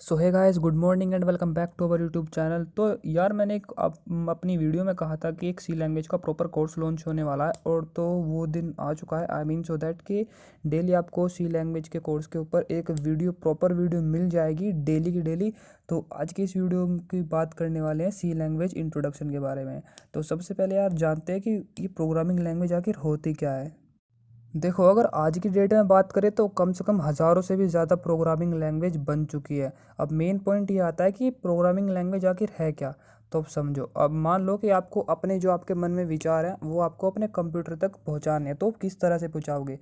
So hey guys, good morning and welcome back to our YouTube channel. तो यार मैंने अपनी वीडियो में कहा था कि एक सी लैंग्वेज का प्रॉपर कोर्स लॉन्च होने वाला है, और तो वो दिन आ चुका है। आई मीन सो दैट कि डेली आपको सी लैंग्वेज के कोर्स के ऊपर एक वीडियो, प्रॉपर वीडियो मिल जाएगी डेली की डेली। तो आज की इस वीडियो की बात करने वाले हैं सी लैंग्वेज इंट्रोडक्शन के बारे में। तो सबसे पहले यार जानते हैं कि ये प्रोग्रामिंग लैंग्वेज आखिर होती क्या है। देखो, अगर आज की डेट में बात करें तो कम से कम हज़ारों से भी ज़्यादा प्रोग्रामिंग लैंग्वेज बन चुकी है। अब मेन पॉइंट ये आता है कि प्रोग्रामिंग लैंग्वेज आखिर है क्या। तो अब समझो, अब मान लो कि आपको अपने जो आपके मन में विचार हैं वो आपको अपने कंप्यूटर तक पहुंचाने हैं। तो किस तरह से पहुंचाओगे?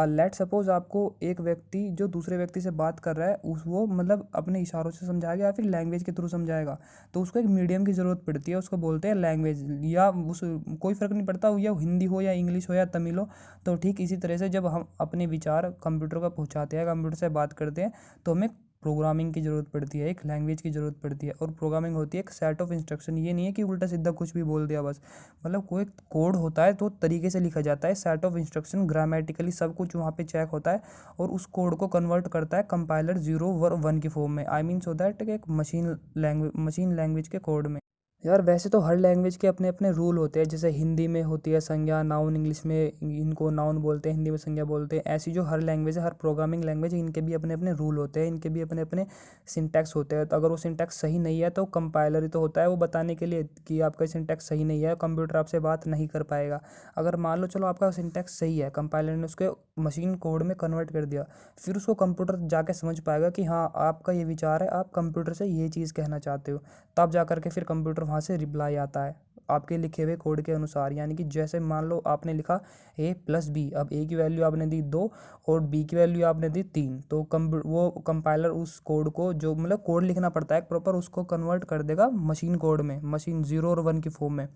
लेट सपोज आपको एक व्यक्ति जो दूसरे व्यक्ति से बात कर रहा है उस वो मतलब अपने इशारों से समझाएगा या फिर लैंग्वेज के थ्रू समझाएगा। तो उसको एक मीडियम की ज़रूरत पड़ती है, उसको बोलते हैं लैंग्वेज। या उस कोई फ़र्क नहीं पड़ता या हिंदी हो या इंग्लिश हो या तमिल हो। तो ठीक इसी तरह से जब हम अपने विचार कंप्यूटर को पहुंचाते हैं, कंप्यूटर से बात करते हैं, तो हमें प्रोग्रामिंग की ज़रूरत पड़ती है, एक लैंग्वेज की ज़रूरत पड़ती है। और प्रोग्रामिंग होती है एक सेट ऑफ इंस्ट्रक्शन। ये नहीं है कि उल्टा सीधा कुछ भी बोल दिया बस। मतलब कोई कोड होता है तो तरीके से लिखा जाता है, सेट ऑफ इंस्ट्रक्शन, ग्रामेटिकली सब कुछ वहाँ पे चेक होता है। और उस कोड को कन्वर्ट करता है कंपाइलर 0 और 1 की फॉर्म में। आई मीन सो दैट एक मशीन लैंग्वेज के कोड में। यार वैसे तो हर लैंग्वेज के अपने अपने रूल होते हैं। जैसे हिंदी में होती है संज्ञा, नाउन, इंग्लिश में इनको नाउन बोलते हैं, हिंदी में संज्ञा बोलते हैं। ऐसी जो हर लैंग्वेज है, हर प्रोग्रामिंग लैंग्वेज है, इनके भी अपने अपने रूल होते हैं, इनके भी अपने अपने सिंटैक्स होते हैं। तो अगर वो सिंटैक्स सही नहीं है तो कंपाइलर ही तो होता है वो बताने के लिए कि आपका सिंटैक्स सही नहीं है, कंप्यूटर आपसे बात नहीं कर पाएगा। अगर मान लो चलो आपका सिंटैक्स सही है, कंपाइलर ने उसके मशीन कोड में कन्वर्ट कर दिया, फिर उसको कंप्यूटर जाके समझ पाएगा कि हाँ आपका ये विचार है, आप कंप्यूटर से ये चीज़ कहना चाहते हो। तब जा करके फिर कंप्यूटर वहाँ से रिप्लाई आता है आपके लिखे हुए कोड के अनुसार। यानी कि जैसे मान लो आपने लिखा a+b, अब a की वैल्यू आपने दी 2 और b की वैल्यू आपने दी 3। तो वो कंपाइलर उस कोड को, जो मतलब कोड लिखना पड़ता है प्रॉपर, उसको कन्वर्ट कर देगा मशीन कोड में, मशीन 0 और 1 की फॉर्म में।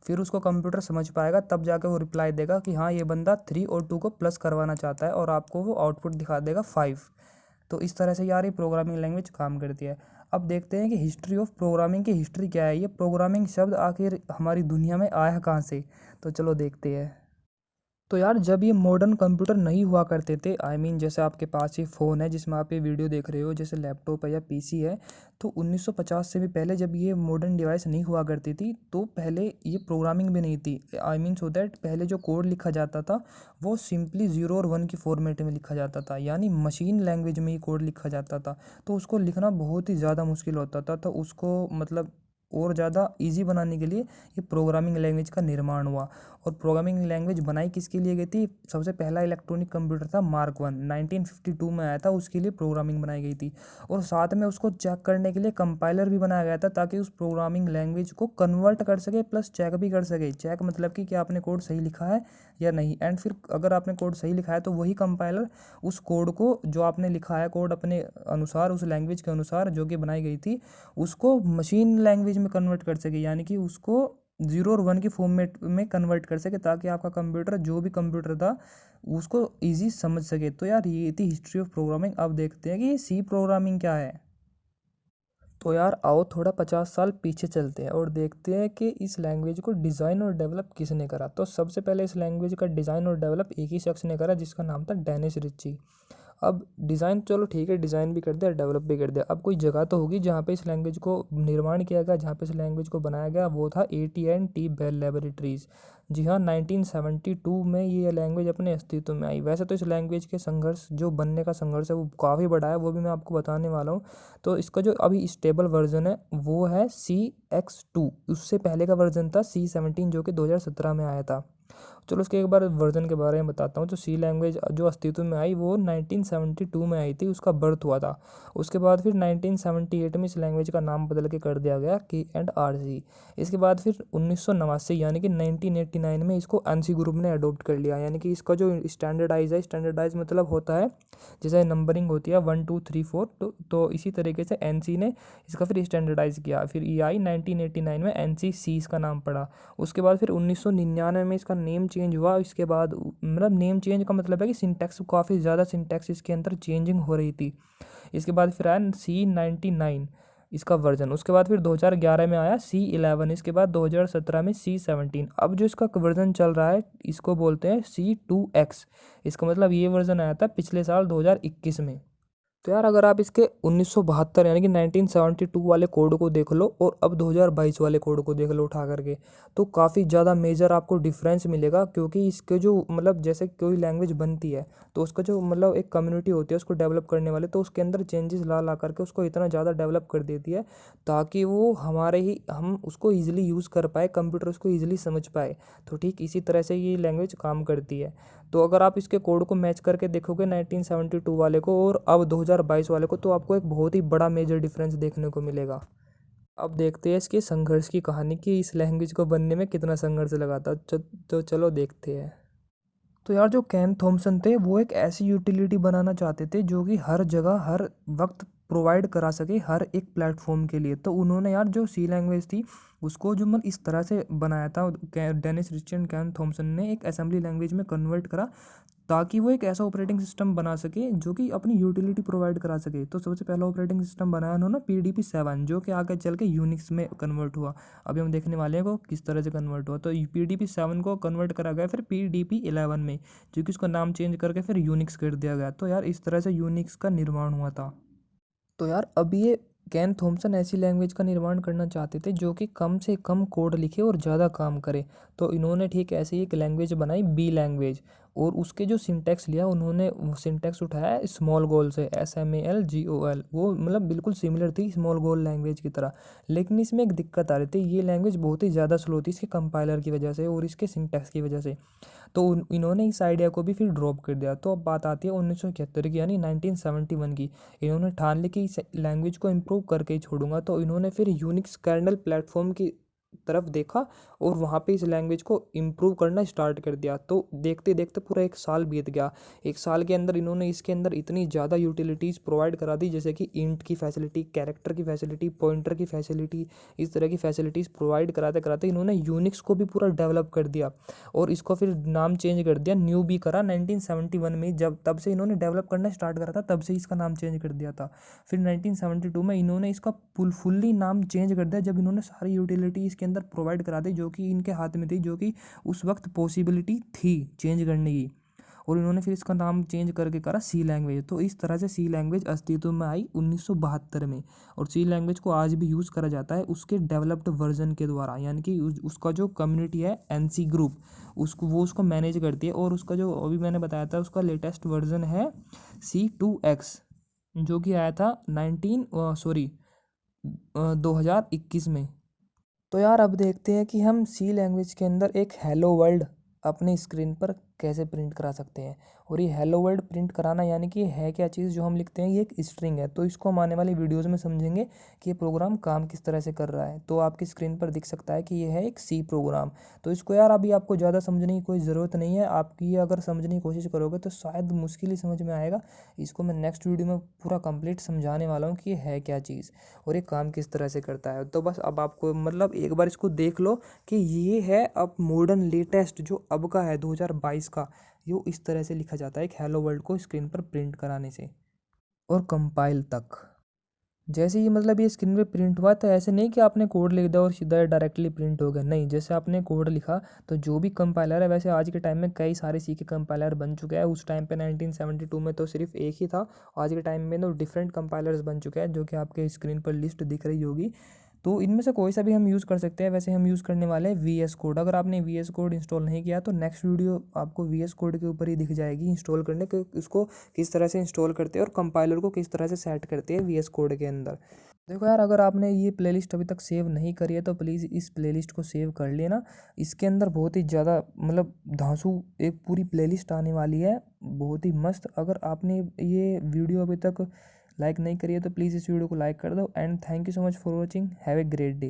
फिर उसको कंप्यूटर समझ पाएगा, तब जाके वो रिप्लाई देगा कि हाँ ये बंदा 3 और 2 को प्लस करवाना चाहता है, और आपको वो आउटपुट दिखा देगा 5। तो इस तरह से यार ये प्रोग्रामिंग लैंग्वेज काम करती है। अब देखते हैं कि हिस्ट्री ऑफ प्रोग्रामिंग की हिस्ट्री क्या है। ये प्रोग्रामिंग शब्द आखिर हमारी दुनिया में आया कहाँ से? तो चलो देखते हैं। तो यार जब ये मॉडर्न कंप्यूटर नहीं हुआ करते थे, आई मीन जैसे आपके पास ये फ़ोन है जिसमें आप ये वीडियो देख रहे हो, जैसे लैपटॉप है या पीसी है, तो 1950 से भी पहले जब ये मॉडर्न डिवाइस नहीं हुआ करती थी तो पहले ये प्रोग्रामिंग भी नहीं थी। आई मीन सो दैट पहले जो कोड लिखा जाता था वो सिंपली 0 और 1 की फॉर्मेट में लिखा जाता था, यानी मशीन लैंग्वेज में ही कोड लिखा जाता था। तो उसको लिखना बहुत ही ज़्यादा मुश्किल होता था। तो उसको मतलब और ज़्यादा इजी बनाने के लिए ये प्रोग्रामिंग लैंग्वेज का निर्माण हुआ। और प्रोग्रामिंग लैंग्वेज बनाई किसके लिए गई थी? सबसे पहला इलेक्ट्रॉनिक कंप्यूटर था मार्क 1, 1952 में आया था, उसके लिए प्रोग्रामिंग बनाई गई थी। और साथ में उसको चेक करने के लिए कंपाइलर भी बनाया गया था, ताकि उस प्रोग्रामिंग लैंग्वेज को कन्वर्ट कर सके प्लस चेक भी कर सके। चेक मतलब कि क्या आपने कोड सही लिखा है या नहीं। एंड फिर अगर आपने कोड सही लिखा है तो वही कंपाइलर उस कोड को, जो आपने लिखा है कोड अपने अनुसार, उस लैंग्वेज के अनुसार जो कि बनाई गई थी, उसको मशीन लैंग्वेज में कन्वर्ट कर सके, यानी कि उसको 0 और 1 की फॉर्मेट में कन्वर्ट कर सके, ताकि आपका कंप्यूटर, जो भी कंप्यूटर था, उसको ईजी समझ सके। तो यार ये थी हिस्ट्री ऑफ प्रोग्रामिंग। अब देखते हैं कि सी प्रोग्रामिंग क्या है। तो यार आओ थोड़ा 50 साल पीछे चलते हैं और देखते हैं कि इस लैंग्वेज को डिज़ाइन और डेवलप किसने करा। तो सबसे पहले इस लैंग्वेज का डिज़ाइन और डेवलप एक ही शख्स ने करा, जिसका नाम था डेनिस रिची। अब डिज़ाइन चलो ठीक है, डिज़ाइन भी कर दिया, डेवलप भी कर दिया। अब कोई जगह तो होगी जहाँ पे इस लैंग्वेज को निर्माण किया गया, जहाँ पे इस लैंग्वेज को बनाया गया, वो था AT&T बेल लेबोरेटरीज़। जी हाँ, 1972 में ये लैंग्वेज अपने अस्तित्व में आई। वैसे तो इस लैंग्वेज के संघर्ष, जो बनने का संघर्ष है, वो काफ़ी बड़ा है, वो भी मैं आपको बताने वाला हूँ। तो इसका जो अभी स्टेबल वर्जन है वो है CX2। उससे पहले का वर्जन था C17, जो कि 2017 में आया था। चलो उसके एक बार वर्जन के बारे में बताता हूँ। तो सी लैंग्वेज जो अस्तित्व में आई वो 1972 में आई थी, उसका बर्थ हुआ था। उसके बाद फिर 1978 में इस लैंग्वेज का नाम बदल के कर दिया गया K&RC। इसके बाद फिर 1989 यानी कि 1989 में इसको एनसी ग्रुप ने अडोप्ट कर लिया। यानी कि इसका जो स्टैंडर्डाइज मतलब होता है, जैसे नंबरिंग होती है 1 2 3 4, तो इसी तरीके से एनसी ने इसका फिर स्टैंडर्डाइज किया। फिर ये आई 1989 में NC इसका नाम पड़ा। उसके बाद फिर 1999 में इसका नेम चेंज हुआ। इसके बाद मतलब नेम चेंज का मतलब है कि सिंटैक्स, काफ़ी ज़्यादा सिंटैक्स इसके अंदर चेंजिंग हो रही थी। इसके बाद फिर आया C99 इसका वर्जन। उसके बाद फिर 2011 में आया C11। इसके बाद 2017 में C17। अब जो इसका वर्जन चल रहा है इसको बोलते हैं C2X। इसका मतलब ये वर्जन आया था पिछले साल 2021 में। तो यार अगर आप इसके 1972 यानी कि 1972 वाले कोड को देख लो और अब 2022 वाले कोड को देख लो उठा करके, तो काफ़ी ज़्यादा मेजर आपको डिफरेंस मिलेगा। क्योंकि इसके जो मतलब जैसे कोई लैंग्वेज बनती है तो उसका जो मतलब एक कम्युनिटी होती है उसको डेवलप करने वाले, तो उसके अंदर चेंजेस ला ला करके उसको इतना ज़्यादा डेवलप कर देती है ताकि वो हमारे ही हम उसको ईजिली यूज़ कर पाए, कंप्यूटर उसको ईजिली समझ पाए। तो ठीक इसी तरह से ये लैंग्वेज काम करती है। तो अगर आप इसके कोड को मैच करके देखोगे 1972 वाले को और अब 2022 वाले को, तो आपको एक बहुत ही बड़ा मेजर डिफरेंस देखने को मिलेगा। अब देखते हैं इसके संघर्ष की कहानी कि इस लैंग्वेज को बनने में कितना संघर्ष लगा था। तो चलो देखते हैं। तो यार जो केन थॉमसन थे वो एक ऐसी यूटिलिटी बनाना चाहते थे जो कि हर जगह हर वक्त प्रोवाइड करा सके हर एक प्लेटफॉर्म के लिए। तो उन्होंने यार जो सी लैंग्वेज थी उसको जो मतलब इस तरह से बनाया था, डेनिस रिचर्ड कैन थॉमसन ने एक असेंबली लैंग्वेज में कन्वर्ट करा ताकि वो एक ऐसा ऑपरेटिंग सिस्टम बना सके जो कि अपनी यूटिलिटी प्रोवाइड करा सके। तो सबसे पहला ऑपरेटिंग सिस्टम बनाया उन्होंने PDP-7, जो कि आगे चल के यूनिक्स में कन्वर्ट हुआ। अभी हम देखने वाले हैं को किस तरह से कन्वर्ट हुआ। तो PDP-7 को कन्वर्ट करा गया फिर PDP-11 में, जो कि उसका नाम चेंज करके फिर यूनिक्स कर दिया गया। तो यार इस तरह से यूनिक्स का निर्माण हुआ था। तो यार अब ये केन थॉमसन ऐसी लैंग्वेज का निर्माण करना चाहते थे जो कि कम से कम कोड लिखे और ज़्यादा काम करे। तो इन्होंने ठीक ऐसे ही एक लैंग्वेज बनाई, बी लैंग्वेज, और उसके जो सिंटैक्स लिया उन्होंने वो सिंटैक्स उठाया स्मॉल गोल से, SMALGOL। वो मतलब बिल्कुल सिमिलर थी स्मॉल गोल लैंग्वेज की तरह। लेकिन इसमें एक दिक्कत आ रही थी, ये लैंग्वेज बहुत ही ज़्यादा स्लो थी इसके कंपाइलर की वजह से और इसके सिंटैक्स की वजह से। तो इन्होंने इस आइडिया को भी फिर ड्रॉप कर दिया। तो अब बात आती है 1971 की यानी 1971 की। इन्होंने ठान ली कि इस लैंग्वेज को इम्प्रूव करके ही छोड़ूंगा। तो इन्होंने फिर यूनिक्स कर्नल प्लेटफॉर्म की तरफ देखा और वहाँ पे इस लैंग्वेज को इम्प्रूव करना स्टार्ट कर दिया। तो देखते देखते पूरा एक साल बीत गया। एक साल के अंदर इन्होंने इसके अंदर इतनी ज़्यादा यूटिलिटीज़ प्रोवाइड करा दी, जैसे कि इंट की फैसिलिटी, कैरेक्टर की फैसिलिटी, पॉइंटर की फैसिलिटी, इस तरह की फैसिलिटीज़ प्रोवाइड कराते कराते इन्होंने यूनिक्स को भी पूरा डेवलप कर दिया और इसको फिर नाम चेंज कर दिया, न्यू भी करा 1971 में। जब तब से इन्होंने डेवलप करना स्टार्ट करा था तब से इसका नाम चेंज कर दिया था। फिर 1972 में इन्होंने इसका फुल्ली नाम चेंज कर दिया जब इन्होंने सारी यूटिलिटी इसके अंदर प्रोवाइड करा दी जो कि इनके हाथ में थी, जो कि उस वक्त पॉसिबिलिटी थी चेंज करने की। और इन्होंने फिर इसका नाम चेंज करके करा सी लैंग्वेज। तो इस तरह से सी लैंग्वेज अस्तित्व में आई 1972 में। और सी लैंग्वेज को आज भी यूज़ करा जाता है उसके डेवलप्ड वर्जन के द्वारा, यानी कि उसका जो कम्युनिटी है NC ग्रुप उसको मैनेज करती है। और उसका जो अभी मैंने बताया था उसका लेटेस्ट वर्जन है C2X, जो कि आया था 2021 में। तो यार अब देखते हैं कि हम सी लैंग्वेज के अंदर एक हेलो वर्ल्ड अपनी स्क्रीन पर कैसे प्रिंट करा सकते हैं। और ये हेलो वर्ल्ड प्रिंट कराना यानी कि है क्या चीज़ जो हम लिखते हैं, ये एक स्ट्रिंग है। तो इसको हम आने वाली वीडियोज़ में समझेंगे कि ये प्रोग्राम काम किस तरह से कर रहा है। तो आपकी स्क्रीन पर दिख सकता है कि ये है एक सी प्रोग्राम। तो इसको यार अभी आपको ज़्यादा समझने की कोई ज़रूरत नहीं है। आपकी ये अगर समझने की कोशिश करोगे तो शायद मुश्किल ही समझ में आएगा। इसको मैं नेक्स्ट वीडियो में पूरा कंप्लीट समझाने वाला हूँ कि ये है क्या चीज़ और ये काम किस तरह से करता है। तो बस अब आपको मतलब एक बार इसको देख लो कि ये है अब मॉडर्न लेटेस्ट जो अब का है 2022 का। ये इस तरह से लिखा जाता है एक हेलो वर्ल्ड को स्क्रीन पर प्रिंट कराने से और कंपाइल तक। जैसे ही मतलब ये स्क्रीन पे प्रिंट हुआ तो ऐसे नहीं कि आपने कोड लिख दिया और सीधा डायरेक्टली प्रिंट हो गया, नहीं। जैसे आपने कोड लिखा तो जो भी कंपाइलर है, वैसे आज के टाइम में कई सारे सी के कंपाइलर बन चुके हैं। उस टाइम पे 1972 में तो सिर्फ एक ही था। आज के टाइम में तो डिफरेंट कंपाइलर्स बन चुके हैं जो कि आपके स्क्रीन पर लिस्ट दिख रही होगी। तो इनमें से कोई सा भी हम यूज़ कर सकते हैं। वैसे हम यूज़ करने वाले हैं VS कोड। अगर आपने VS कोड इंस्टॉल नहीं किया तो नेक्स्ट वीडियो आपको VS कोड के ऊपर ही दिख जाएगी इंस्टॉल करने के, उसको किस तरह से इंस्टॉल करते हैं और कंपाइलर को किस तरह से सेट करते हैं VS कोड के अंदर। देखो यार, अगर आपने ये प्लेलिस्ट अभी तक सेव नहीं करी है तो प्लीज़ इस प्लेलिस्ट को सेव कर लेना। इसके अंदर बहुत ही ज़्यादा मतलब धांसू एक पूरी प्लेलिस्ट आने वाली है, बहुत ही मस्त। अगर आपने ये वीडियो अभी तक लाइक नहीं करी है तो प्लीज़ इस वीडियो को लाइक कर दो। And thank you so much for watching. Have a great day.